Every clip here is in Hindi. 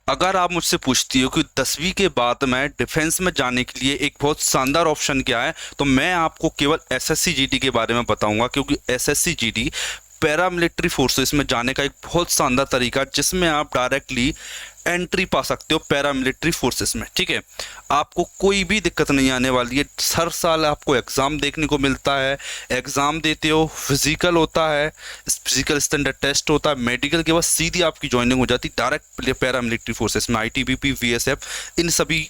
अगर आप मुझसे पूछती हो कि 10वीं के बाद में डिफेंस में जाने के लिए एक बहुत शानदार ऑप्शन क्या है, तो मैं आपको केवल एसएससी जीडी के बारे में बताऊंगा, क्योंकि एसएससी जीडी पैरामिलिट्री फोर्सेस में जाने का एक बहुत शानदार तरीका है, जिसमें आप डायरेक्टली एंट्री पा सकते हो पैरामिलिट्री फोर्सेस में। ठीक है, आपको कोई भी दिक्कत नहीं आने वाली है। हर साल आपको एग्ज़ाम देखने को मिलता है, एग्ज़ाम देते हो, फिजिकल होता है, फिजिकल स्टैंडर्ड टेस्ट होता है, मेडिकल के बाद सीधी आपकी ज्वाइनिंग हो जाती है डायरेक्ट पैरामिलिट्री फोर्सेस में। आईटीबीपी, वीएसएफ, इन सभी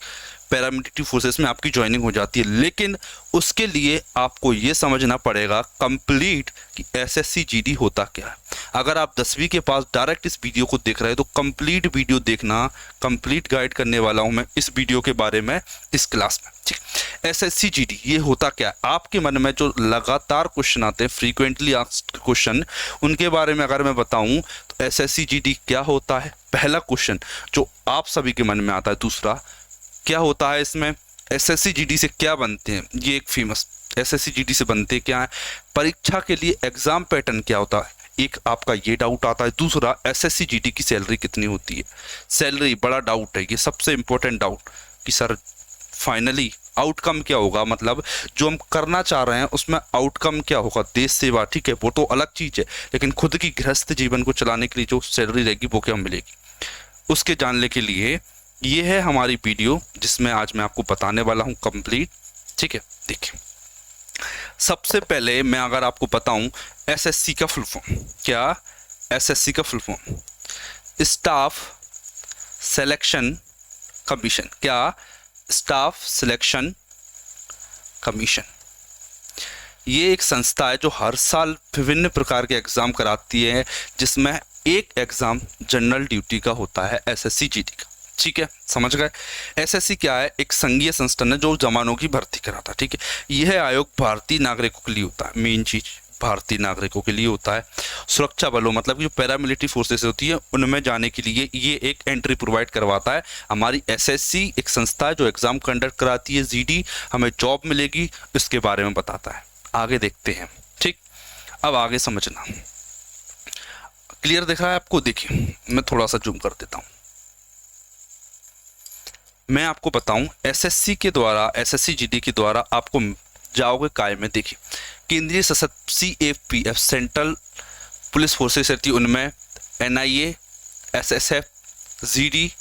पैरामिलिट्री फोर्सेस में आपकी ज्वाइनिंग हो जाती है। लेकिन उसके लिए आपको ये समझना पड़ेगा कंप्लीट कि एसएससी जीडी होता क्या है। अगर आप 10वीं के पास डायरेक्ट इस वीडियो को देख रहे हैं तो कंप्लीट वीडियो देखना, कंप्लीट गाइड करने वाला हूं मैं इस वीडियो के बारे में इस क्लास में। ठीक, एसएससी जीडी ये होता क्या है? आपके मन में जो लगातार क्वेश्चन आते हैं, फ्रीक्वेंटली आस्क्ड क्वेश्चन, उनके बारे में अगर मैं बताऊं तो एसएससी जीडी क्या होता है, पहला क्वेश्चन जो आप सभी के मन में आता है। दूसरा, क्या होता है इसमें, एसएससी जीडी से क्या बनते हैं, ये एक फेमस एसएससी जीडी से बनते क्या है, परीक्षा के लिए एग्जाम पैटर्न क्या होता है, एक आपका ये डाउट आता है। दूसरा, एसएससी जीडी की सैलरी कितनी होती है, सैलरी बड़ा डाउट है, ये सबसे इंपॉर्टेंट डाउट कि सर फाइनली आउटकम क्या होगा, मतलब जो हम करना चाह रहे हैं उसमें आउटकम क्या होगा, देश सेवा। ठीक है, वो तो अलग चीज़ है, लेकिन खुद की गृहस्थ जीवन को चलाने के लिए जो सैलरी रहेगी वो क्या मिलेगी, उसके जानने के लिए ये है हमारी वीडियो, जिसमें आज मैं आपको बताने वाला हूं कंप्लीट। ठीक है, देखिए सबसे पहले मैं अगर आपको बताऊं एसएससी का फुल फॉर्म क्या, एसएससी का full form staff selection commission. क्या, स्टाफ सिलेक्शन कमीशन। ये एक संस्था है जो हर साल विभिन्न प्रकार के एग्जाम कराती है, जिसमें एक एग्जाम जनरल ड्यूटी का होता है, एसएससी जीडी का। ठीक है, समझ गए। एसएससी क्या है, एक संघीय संस्थान है जो जवानों की भर्ती कराता है। ठीक है, यह आयोग भारतीय नागरिकों के लिए होता है, मेन चीज भारतीय नागरिकों के लिए होता है। सुरक्षा बलों मतलब जो पैरामिलिट्री फोर्सेस होती है उनमें जाने के लिए ये एक एंट्री प्रोवाइड करवाता है। हमारी एसएससी एक संस्था है जो एग्जाम कंडक्ट कराती है। जीडी हमें जॉब मिलेगी, इसके बारे में बताता है। आगे देखते हैं। ठीक, अब आगे समझना क्लियर दिख रहा है आपको? देखिए मैं थोड़ा सा जूम कर देता हूं। मैं आपको बताऊं एसएससी के द्वारा, एसएससी जीडी के द्वारा आपको जाओगे काय में। देखिए केंद्रीय सशस्त्र सीएपीएफ सेंट्रल पुलिस फोर्सेस रहती है, उनमें एनआईए, एसएसएफ, जीडी,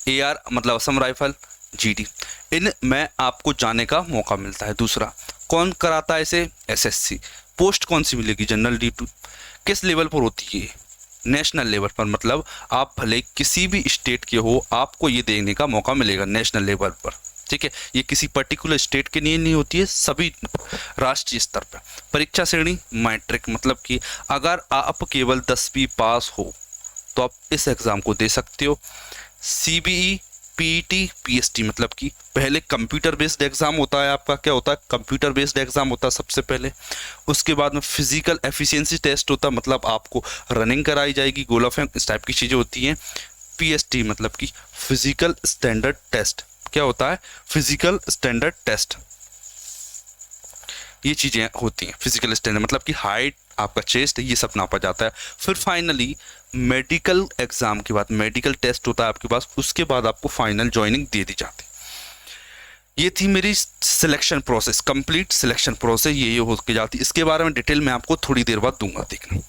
एआर मतलब असम राइफल, जीडी, इन में आपको जाने का मौका मिलता है। दूसरा, कौन कराता है इसे, एसएससी। पोस्ट कौन सी मिलेगी, जनरल ड्यूटी। किस लेवल पर होती है, नेशनल लेवल पर, मतलब आप भले किसी भी स्टेट के हो आपको ये देने का मौका मिलेगा नेशनल लेवल पर। ठीक है, ये किसी पर्टिकुलर स्टेट के लिए नहीं होती है, सभी राष्ट्रीय स्तर पर। परीक्षा श्रेणी मैट्रिक, मतलब कि अगर आप केवल 10वीं पास हो तो आप इस एग्जाम को दे सकते हो। सीबीई, पीईटी, पीएसटी, मतलब कि पहले कंप्यूटर बेस्ड एग्जाम होता है आपका। क्या होता है, कंप्यूटर बेस्ड एग्जाम होता है सबसे पहले। उसके बाद में फिजिकल एफिशिएंसी टेस्ट होता है, मतलब आपको रनिंग कराई जाएगी, गोला फेंक, इस टाइप की चीज़ें होती हैं। पीएसटी मतलब कि फिजिकल स्टैंडर्ड टेस्ट। क्या होता है, फिजिकल स्टैंडर्ड टेस्ट, ये चीज़ें होती हैं। फिजिकल स्टैंडर्ड मतलब कि हाइट, आपका चेस्ट, ये सब नापा जाता है। फिर फाइनली मेडिकल एग्जाम के बाद मेडिकल टेस्ट होता है आपके पास, उसके बाद आपको फाइनल ज्वाइनिंग दे दी जाती है। ये थी मेरी selection process, complete selection process ये हो के जाती है। इसके बारे में डिटेल मैं आपको थोड़ी देर बाद दूंगा। देखना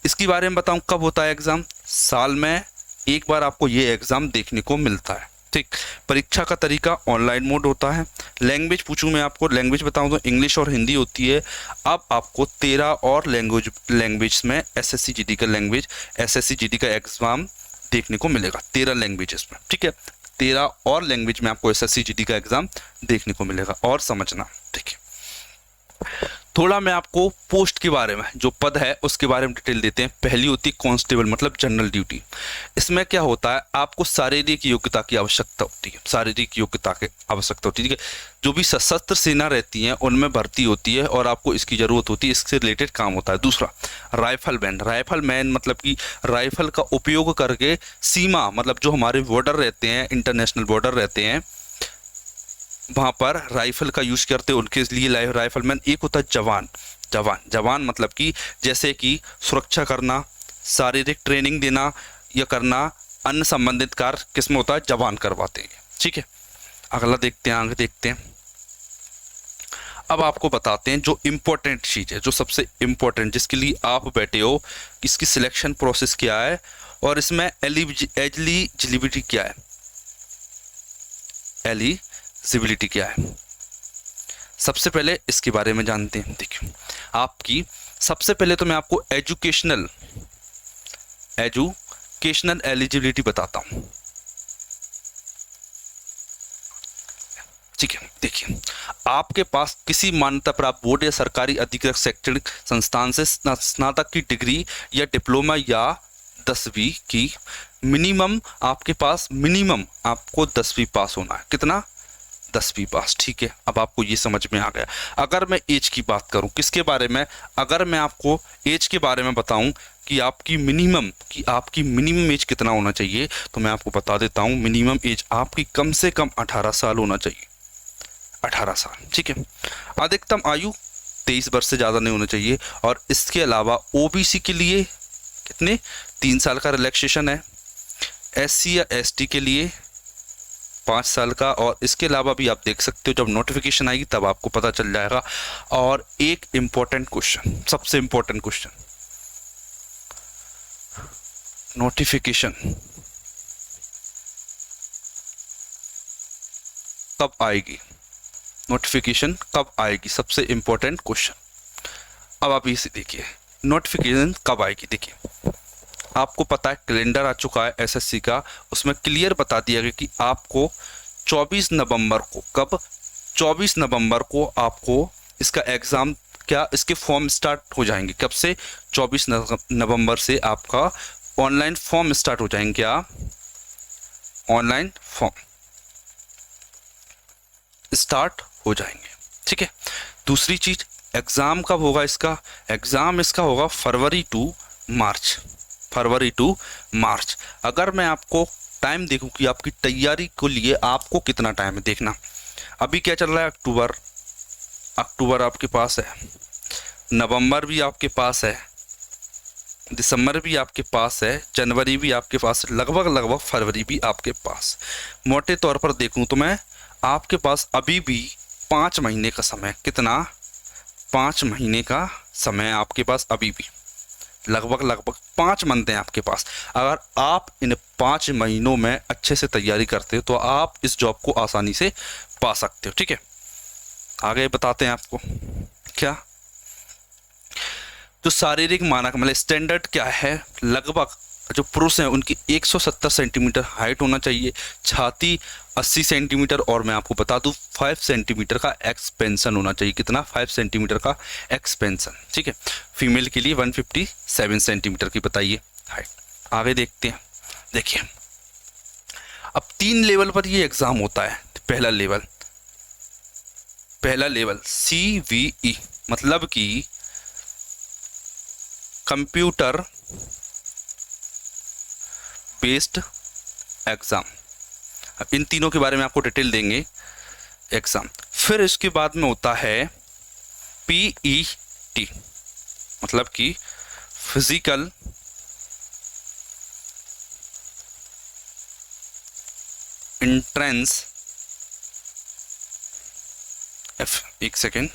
इसके बारे में बताऊं, कब होता है एग्जाम, साल में एक बार आपको ये एग्जाम देखने को मिलता है। ठीक, परीक्षा का तरीका ऑनलाइन मोड होता है। लैंग्वेज पूछूं मैं आपको, लैंग्वेज बताऊं तो इंग्लिश और हिंदी होती है। अब आपको 13 और लैंग्वेज में एसएससी जीडी का लैंग्वेज, एसएससी जीडी का एग्जाम देखने को मिलेगा 13 लैंग्वेजेस में। ठीक है, 13 और लैंग्वेज में आपको एसएससी जीडी का एग्जाम देखने को मिलेगा। और समझना, देखिए थोड़ा मैं आपको पोस्ट के बारे में, जो पद है उसके बारे में डिटेल देते हैं। पहली होती है कांस्टेबल मतलब जनरल ड्यूटी। इसमें क्या होता है, आपको शारीरिक योग्यता की आवश्यकता होती है, शारीरिक योग्यता की आवश्यकता होती है। ठीक है, जो भी सशस्त्र सेना रहती हैं उनमें भर्ती होती है और आपको इसकी जरूरत होती है, इससे रिलेटेड काम होता है। दूसरा, राइफलमैन। राइफलमैन मतलब कि राइफल का उपयोग करके सीमा, मतलब जो हमारे बॉर्डर रहते हैं, इंटरनेशनल बॉर्डर रहते हैं, वहाँ पर राइफल का यूज करते हैं, उनके लिए राइफलमैन। एक होता है जवान। जवान मतलब कि जैसे कि सुरक्षा करना, शारीरिक ट्रेनिंग देना या करना, अन्य संबंधित कार्य किसमें होता है, जवान करवाते हैं। ठीक है, अगला देखते हैं, आगे देखते हैं। अब आपको बताते हैं जो इम्पोर्टेंट चीज़ है, जो सबसे इम्पोर्टेंट, जिसके लिए आप बैठे हो, इसकी सिलेक्शन प्रोसेस क्या है और इसमें एलिजिबिलिटी क्या है, एलिजिबिलिटी क्या है। सबसे पहले इसके बारे में जानते हैं। देखिए, आपकी सबसे पहले तो मैं आपको एजुकेशनल एलिजिबिलिटी बताता हूं। ठीक है, देखिए, आपके पास किसी मान्यता प्राप्त बोर्ड या सरकारी अधिकृत शैक्षणिक संस्थान से स्नातक की डिग्री या डिप्लोमा या 10वीं की मिनिमम, आपके पास मिनिमम आपको 10वीं पास होना है। कितना, 10वीं पास। ठीक है, अब आपको ये समझ में आ गया। अगर मैं एज की बात करूं, किसके बारे में, अगर मैं आपको एज के बारे में बताऊं कि आपकी मिनिमम एज कितना होना चाहिए, तो मैं आपको बता देता हूं, मिनिमम एज आपकी कम से कम 18 साल होना चाहिए। 18 साल। ठीक है, अधिकतम आयु 23 वर्ष से ज़्यादा नहीं होना चाहिए। और इसके अलावा ओबीसी के लिए कितने, 3 साल का रिलैक्सेशन है। एससी या एसटी के लिए 5 साल का। और इसके अलावा भी आप देख सकते हो, जब नोटिफिकेशन आएगी तब आपको पता चल जाएगा। और एक इम्पोर्टेंट क्वेश्चन, सबसे इम्पोर्टेंट क्वेश्चन, नोटिफिकेशन कब आएगी, नोटिफिकेशन कब आएगी, सबसे इम्पोर्टेंट क्वेश्चन। अब आप इसे देखिए, नोटिफिकेशन कब आएगी। देखिए, आपको पता है कैलेंडर आ चुका है एसएससी का, उसमें क्लियर बता दिया गया कि आपको 24 नवंबर को, कब, 24 नवंबर को आपको इसका एग्ज़ाम, क्या इसके फॉर्म स्टार्ट हो जाएंगे, कब से, 24 नवंबर से आपका ऑनलाइन फॉर्म स्टार्ट हो जाएंगे। क्या, ऑनलाइन फॉर्म स्टार्ट हो जाएंगे। ठीक है, दूसरी चीज, एग्ज़ाम कब होगा इसका, एग्ज़ाम इसका होगा फरवरी टू मार्च। अगर मैं आपको टाइम देखूं कि आपकी तैयारी को लिए आपको कितना टाइम है, देखना अभी क्या चल रहा है, अक्टूबर आपके पास है, नवंबर भी आपके पास है, दिसंबर भी आपके पास है, जनवरी भी आपके पास है, लगभग फरवरी भी आपके पास। मोटे तौर पर देखूं तो मैं आपके पास अभी भी 5 महीने का समय, कितना, 5 महीने का समय आपके पास अभी भी, लगभग 5 मंथ हैं आपके पास। अगर आप इन 5 महीनों में अच्छे से तैयारी करते हो तो आप इस जॉब को आसानी से पा सकते हो। ठीक है, आगे बताते हैं आपको क्या, जो शारीरिक मानक मतलब स्टैंडर्ड क्या है, लगभग जो पुरुष हैं उनकी 170 सेंटीमीटर हाइट होना चाहिए, छाती 80 सेंटीमीटर, और मैं आपको बता दूं 5 सेंटीमीटर का एक्सपेंशन होना चाहिए। कितना, 5 सेंटीमीटर का एक्सपेंशन। ठीक है, फीमेल के लिए 157 सेंटीमीटर की बताइए हाइट। आगे देखते हैं। देखिए, अब 3 लेवल पर ये एग्जाम होता है। पहला लेवल CVE, मतलब कि कंप्यूटर बेस्ड एग्जाम। अब इन तीनों के बारे में आपको डिटेल देंगे एग्जाम। फिर इसके बाद में होता है PET, मतलब कि फिजिकल एंट्रेंस, एक second,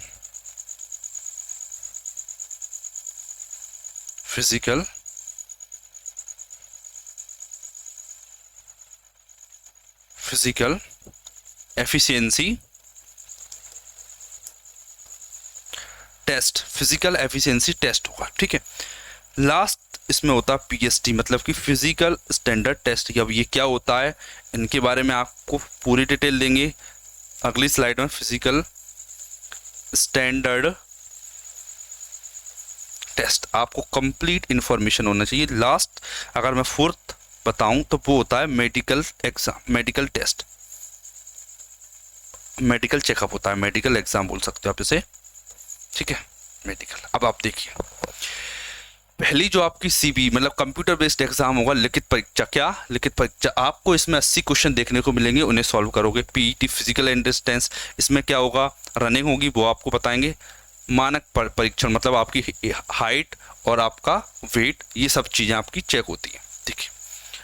physical efficiency test, physical efficiency test होगा। ठीक है, लास्ट इसमें होता है PST, मतलब कि फिजिकल स्टैंडर्ड टेस्ट। अब ये क्या होता है, इनके बारे में आपको पूरी डिटेल देंगे अगली स्लाइड में। फिजिकल स्टैंडर्ड टेस्ट, आपको कंप्लीट इंफॉर्मेशन होना चाहिए। लास्ट अगर मैं 4th बताऊं तो वो होता है medical exam, medical test, medical checkup होता है, मेडिकल एग्जाम बोल सकते हो आप इसे। ठीक है, मेडिकल। अब आप देखिए, पहली जो आपकी CB मतलब कंप्यूटर बेस्ड एग्जाम होगा, लिखित परीक्षा। क्या, लिखित परीक्षा। आपको इसमें 80 क्वेश्चन देखने को मिलेंगे, उन्हें सॉल्व करोगे। PET फिजिकल एंट्रेंस, इसमें क्या होगा, रनिंग होगी, वो आपको बताएंगे। मानक परीक्षण, मतलब आपकी हाइट और आपका वेट, ये सब चीज़ें आपकी चेक होती हैं। देखिए,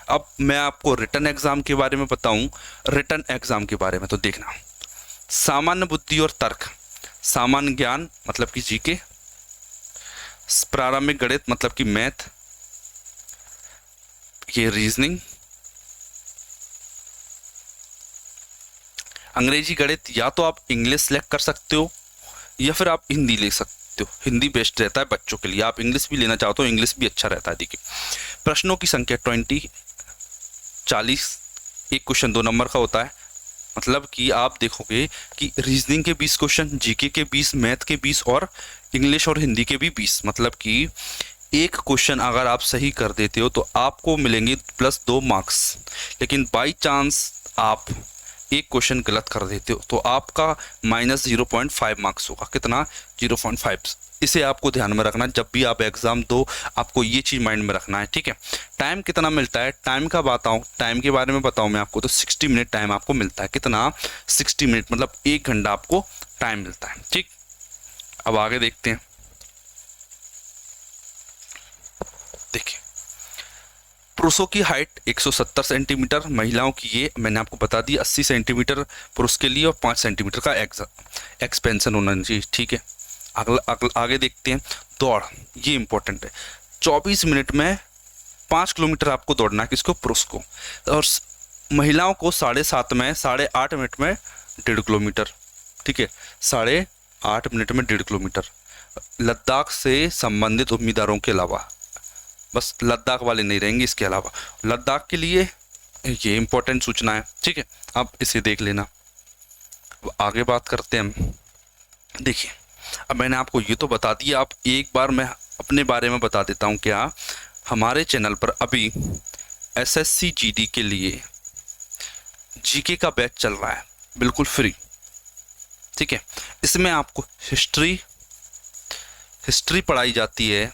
अब मैं आपको रिटन एग्जाम के बारे में बताऊं, रिटन एग्जाम के बारे में तो देखना, सामान्य बुद्धि और तर्क, सामान्य ज्ञान मतलब कि जीके, प्रारंभिक गणित मतलब कि मैथ, ये रीजनिंग, अंग्रेजी गणित या तो आप इंग्लिश सेलेक्ट कर सकते हो या फिर आप हिंदी ले सकते हो, हिंदी बेस्ट रहता है बच्चों के लिए। आप इंग्लिश भी लेना चाहो तो इंग्लिश भी अच्छा रहता है। देखिए प्रश्नों की संख्या 40, एक क्वेश्चन 2 नंबर का होता है, मतलब कि आप देखोगे कि रीजनिंग के 20 क्वेश्चन, जीके के 20, मैथ के 20 और इंग्लिश और हिंदी के भी 20, मतलब कि एक क्वेश्चन अगर आप सही कर देते हो तो आपको मिलेंगे +2 मार्क्स। लेकिन बाई चांस आप एक क्वेश्चन गलत कर देते हो तो आपका -0.5 मार्क्स होगा। कितना? 0.5। इसे आपको ध्यान में रखना, जब भी आप एग्जाम दो आपको ये चीज़ माइंड में रखना है, ठीक है। टाइम कितना मिलता है, टाइम का बताऊँ, टाइम के बारे में बताऊँ मैं आपको, तो 60 मिनट टाइम आपको मिलता है। कितना? 60 मिनट, मतलब 1 घंटा आपको टाइम मिलता है, ठीक। अब आगे देखते हैं। देखिए पुरुषों की हाइट 170 सेंटीमीटर, महिलाओं की ये मैंने आपको बता दी 80 सेंटीमीटर पुरुष के लिए और 5 सेंटीमीटर का एक्सपेंशन होना चाहिए, ठीक है। आगे देखते हैं। दौड़, ये इंपॉर्टेंट है। 24 मिनट में 5 किलोमीटर आपको दौड़ना है, किसको? पुरुष को। और महिलाओं को 7.5 में 8.5 मिनट में 1.5 किलोमीटर, ठीक है। 8.5 मिनट में 1.5 किलोमीटर। लद्दाख से संबंधित उम्मीदवारों के अलावा, बस लद्दाख वाले नहीं रहेंगे, इसके अलावा लद्दाख के लिए ये इंपॉर्टेंट सूचना है, ठीक है। आप इसे देख लेना। अब आगे बात करते हैं हम। देखिए अब मैंने आपको ये तो बता दिया, आप एक बार मैं अपने बारे में बता देता हूँ। क्या हमारे चैनल पर अभी एसएससी जीडी के लिए जीके का बैच चल रहा है, बिल्कुल फ्री, ठीक है। इसमें आपको हिस्ट्री पढ़ाई जाती है,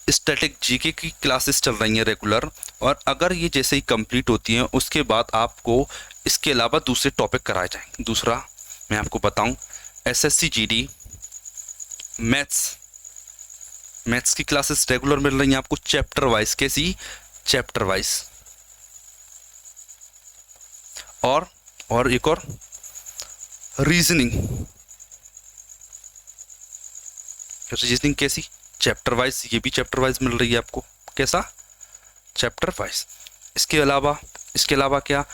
स्टैटिक जीके की क्लासेस चल रही हैं रेगुलर, और अगर ये जैसे ही कंप्लीट होती हैं उसके बाद आपको इसके अलावा दूसरे टॉपिक कराए जाएंगे। दूसरा मैं आपको बताऊं, एसएससी जीडी मैथ्स की क्लासेस रेगुलर मिल रही हैं आपको, चैप्टर वाइज। कैसी? Chapter wise. और एक और रीजनिंग कैसी? Chapter wise. ये भी चैप्टर वाइज मिल रही है आपको। कैसा? Chapter wise. इसके अलावा क्या?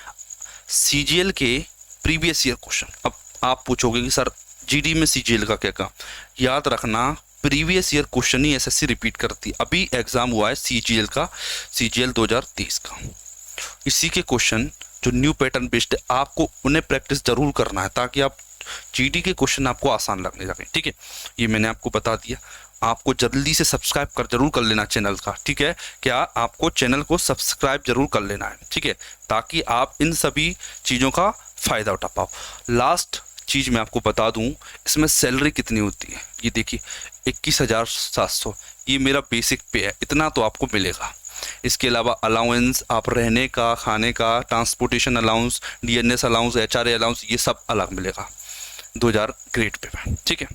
सीजीएल के प्रीवियस ईयर क्वेश्चन। अब आप पूछोगे कि सर जीडी में सीजीएल का क्या काम? याद रखना प्रीवियस ईयर क्वेश्चन ही एसएससी रिपीट करती है। अभी एग्जाम हुआ है सीजीएल का, सीजीएल 2023 का। इसी के क्वेश्चन जो न्यू पैटर्न बेस्ड है, आपको उन्हें प्रैक्टिस जरूर करना है ताकि आप जीडी के क्वेश्चन आपको आसान लगने लगे, ठीक है। ये मैंने आपको बता दिया। आपको जल्दी से सब्सक्राइब जरूर कर लेना चैनल का, ठीक है। क्या आपको चैनल को सब्सक्राइब जरूर कर लेना है, ठीक है, ताकि आप इन सभी चीज़ों का फ़ायदा उठा पाओ। लास्ट चीज़ मैं आपको बता दूं, इसमें सैलरी कितनी होती है। ये देखिए 21,700, ये मेरा बेसिक पे है, इतना तो आपको मिलेगा। इसके अलावा अलाउंस, आप रहने का, खाने का, transportation allowance, DNS allowance, HRA allowance, ये सब अलग मिलेगा 2000 ग्रेड पे, ठीक है।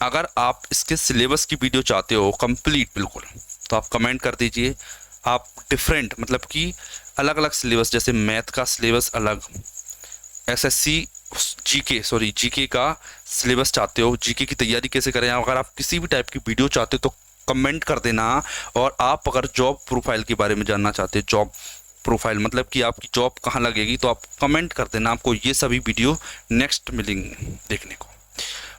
अगर आप इसके सिलेबस की वीडियो चाहते हो कंप्लीट बिल्कुल, तो आप कमेंट कर दीजिए। आप डिफरेंट मतलब कि अलग अलग सिलेबस, जैसे मैथ का सिलेबस अलग, एसएससी जीके का सिलेबस चाहते हो, जीके की तैयारी कैसे करें, अगर आप किसी भी टाइप की वीडियो चाहते हो तो कमेंट कर देना। और आप अगर जॉब प्रोफाइल के बारे में जानना चाहते हैं, जॉब प्रोफाइल मतलब कि आपकी जॉब कहाँ लगेगी, तो आप कमेंट कर देना। आपको ये सभी वीडियो नेक्स्ट मिलेंगे देखने को।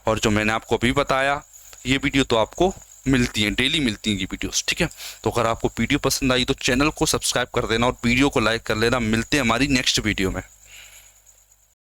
और जो मैंने आपको अभी बताया ये वीडियो तो आपको मिलती हैं, डेली मिलती हैं ये वीडियोस, ठीक है। तो अगर आपको वीडियो पसंद आई तो चैनल को सब्सक्राइब कर देना और वीडियो को लाइक कर लेना। मिलते हैं हमारी नेक्स्ट वीडियो में।